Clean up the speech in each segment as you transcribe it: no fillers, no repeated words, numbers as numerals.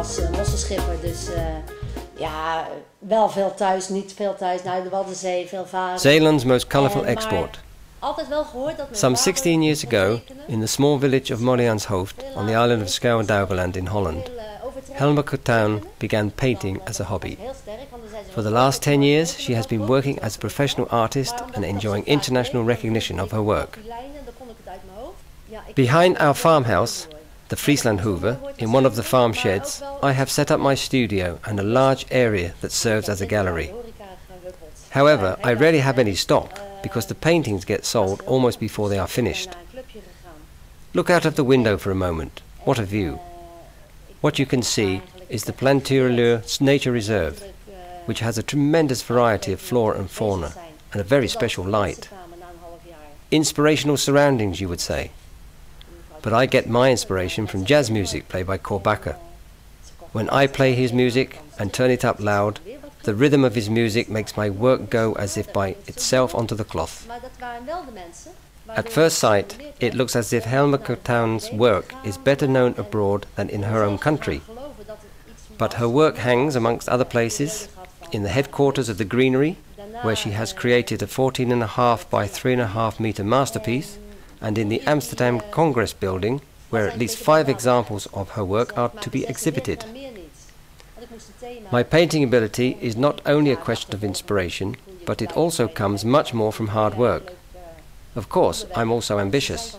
als mosselschipper, dus ja, wel veel thuis, niet veel thuis. Nou, de Waddenzee, veel varen. Zeeland's most colourful export. Altijd wel gehoord dat Some 16 years ago, in the small village of Morianshoofd on the island of Schouwen-Duiveland in Holland, Helma Kotoun began painting as a hobby. For the last 10 years, she has been working as a professional artist and enjoying international recognition of her work. Behind our farmhouse, the Frieslandhoeve, in one of the farm sheds, I have set up my studio and a large area that serves as a gallery. However, I rarely have any stock, because the paintings get sold almost before they are finished. Look out of the window for a moment. What a view! What you can see is the Plantuurleur Nature Reserve, which has a tremendous variety of flora and fauna, and a very special light. Inspirational surroundings, you would say. But I get my inspiration from jazz music played by Korbacke. When I play his music and turn it up loud, the rhythm of his music makes my work go as if by itself onto the cloth. At first sight, it looks as if Helma Kotoun's work is better known abroad than in her own country. But her work hangs, amongst other places, in the headquarters of the Greenery, where she has created a 14.5 by 3.5 meter masterpiece, and in the Amsterdam Congress building, where at least 5 examples of her work are to be exhibited. My painting ability is not only a question of inspiration, but it also comes much more from hard work. Of course, I'm also ambitious.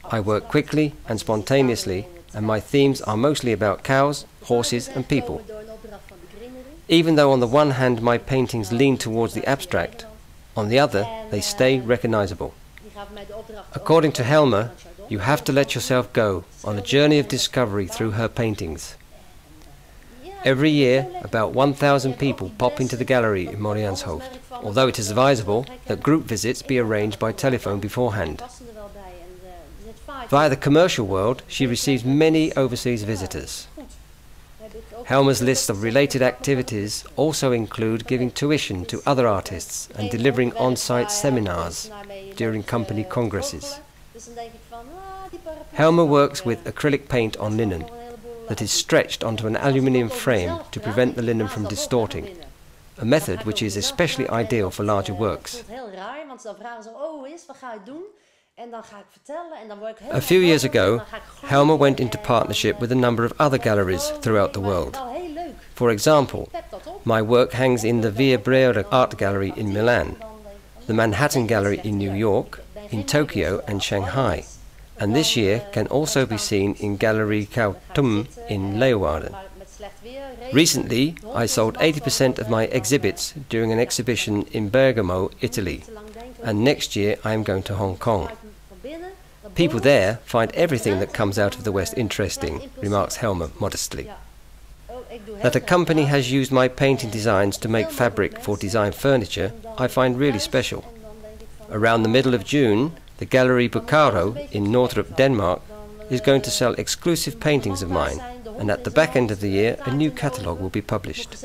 I work quickly and spontaneously, and my themes are mostly about cows, horses and people. Even though on the one hand my paintings lean towards the abstract, on the other they stay recognizable. According to Helma, you have to let yourself go on a journey of discovery through her paintings. Every year, about 1,000 people pop into the gallery in Morianshoofd, although it is advisable that group visits be arranged by telephone beforehand. Via the commercial world, she receives many overseas visitors. Helma's list of related activities also include giving tuition to other artists and delivering on-site seminars during company congresses. Helma works with acrylic paint on linen that is stretched onto an aluminium frame to prevent the linen from distorting, a method which is especially ideal for larger works. A few years ago, Helma went into partnership with a number of other galleries throughout the world. For example, my work hangs in the Via Brera Art Gallery in Milan, the Manhattan Gallery in New York, in Tokyo and Shanghai, and this year can also be seen in Gallery Kotoun in Leeuwarden. Recently, I sold 80% of my exhibits during an exhibition in Bergamo, Italy, and next year I am going to Hong Kong. People there find everything that comes out of the West interesting, remarks Helma modestly. That a company has used my painting designs to make fabric for design furniture, I find really special. Around the middle of June, the Gallery Bocaro in Noordrup, Denmark, is going to sell exclusive paintings of mine, and at the back end of the year a new catalogue will be published.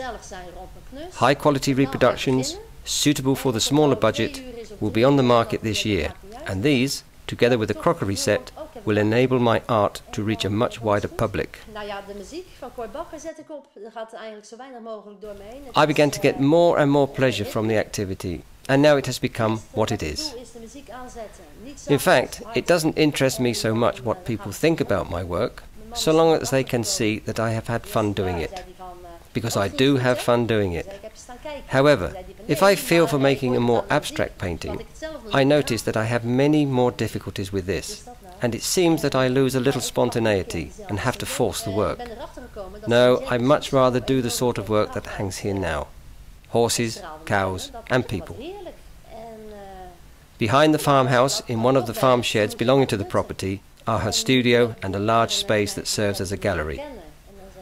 High-quality reproductions, suitable for the smaller budget, will be on the market this year, and these, together with a crockery set, will enable my art to reach a much wider public. I began to get more and more pleasure from the activity, and now it has become what it is. In fact, it doesn't interest me so much what people think about my work, so long as they can see that I have had fun doing it. Because I do have fun doing it. However, if I feel for making a more abstract painting, I notice that I have many more difficulties with this, and it seems that I lose a little spontaneity and have to force the work. No, I much rather do the sort of work that hangs here now. Horses, cows and people. Behind the farmhouse, in one of the farm sheds belonging to the property, are her studio and a large space that serves as a gallery.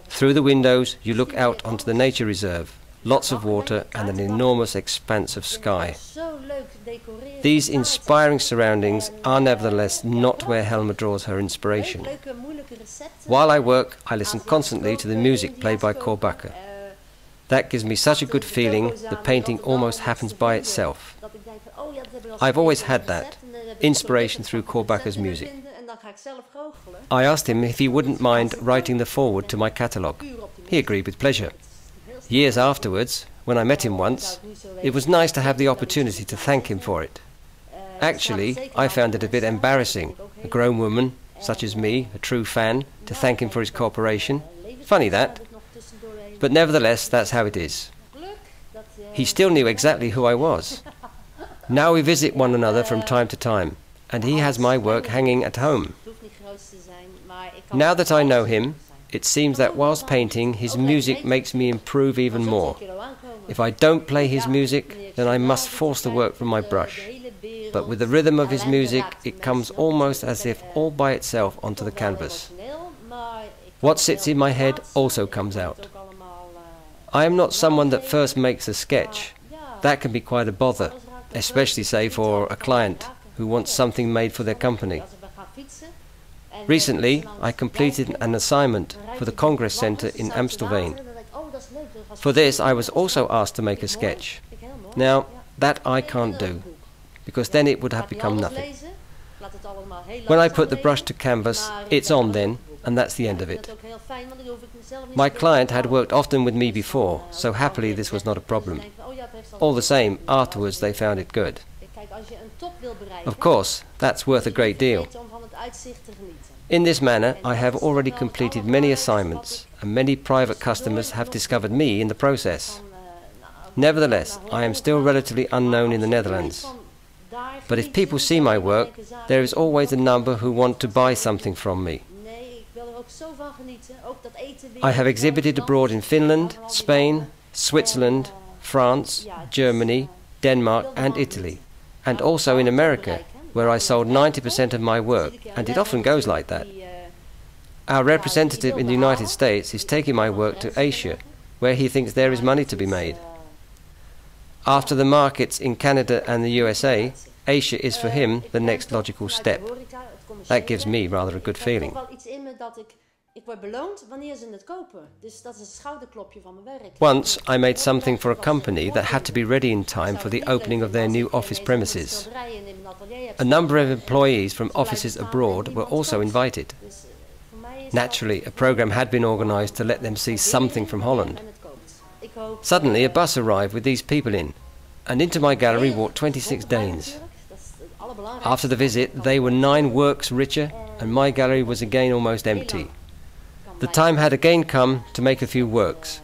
Through the windows you look out onto the nature reserve, lots of water and an enormous expanse of sky. These inspiring surroundings are nevertheless not where Helma draws her inspiration. While I work, I listen constantly to the music played by Korbacke. That gives me such a good feeling, the painting almost happens by itself. I've always had that, inspiration through Korbacke's music. I asked him if he wouldn't mind writing the foreword to my catalogue. He agreed with pleasure. Years afterwards, when I met him once, it was nice to have the opportunity to thank him for it. Actually, I found it a bit embarrassing, a grown woman, such as me, a true fan, to thank him for his cooperation. Funny that. But nevertheless, that's how it is. He still knew exactly who I was. Now we visit one another from time to time, and he has my work hanging at home. Now that I know him, it seems that whilst painting, his music makes me improve even more. If I don't play his music, then I must force the work from my brush. But with the rhythm of his music, it comes almost as if all by itself onto the canvas. What sits in my head also comes out. I am not someone that first makes a sketch. That can be quite a bother, especially say for a client who wants something made for their company. Recently, I completed an assignment for the Congress Center in Amstelveen. For this, I was also asked to make a sketch. Now, that I can't do, because then it would have become nothing. When I put the brush to canvas, it's on then, and that's the end of it. My client had worked often with me before, so happily this was not a problem. All the same, afterwards they found it good. Of course, that's worth a great deal. In this manner, I have already completed many assignments, and many private customers have discovered me in the process. Nevertheless, I am still relatively unknown in the Netherlands. But if people see my work, there is always a number who want to buy something from me. I have exhibited abroad in Finland, Spain, Switzerland, France, Germany, Denmark and Italy, and also in America, where I sold 90% of my work, and it often goes like that. Our representative in the United States is taking my work to Asia, where he thinks there is money to be made. After the markets in Canada and the USA, Asia is for him the next logical step. That gives me rather a good feeling. Once I made something for a company that had to be ready in time for the opening of their new office premises. A number of employees from offices abroad were also invited. Naturally, a program had been organized to let them see something from Holland. Suddenly a bus arrived with these people in, and into my gallery walked 26 Danes. After the visit, they were 9 works richer, and my gallery was again almost empty. The time had again come to make a few works.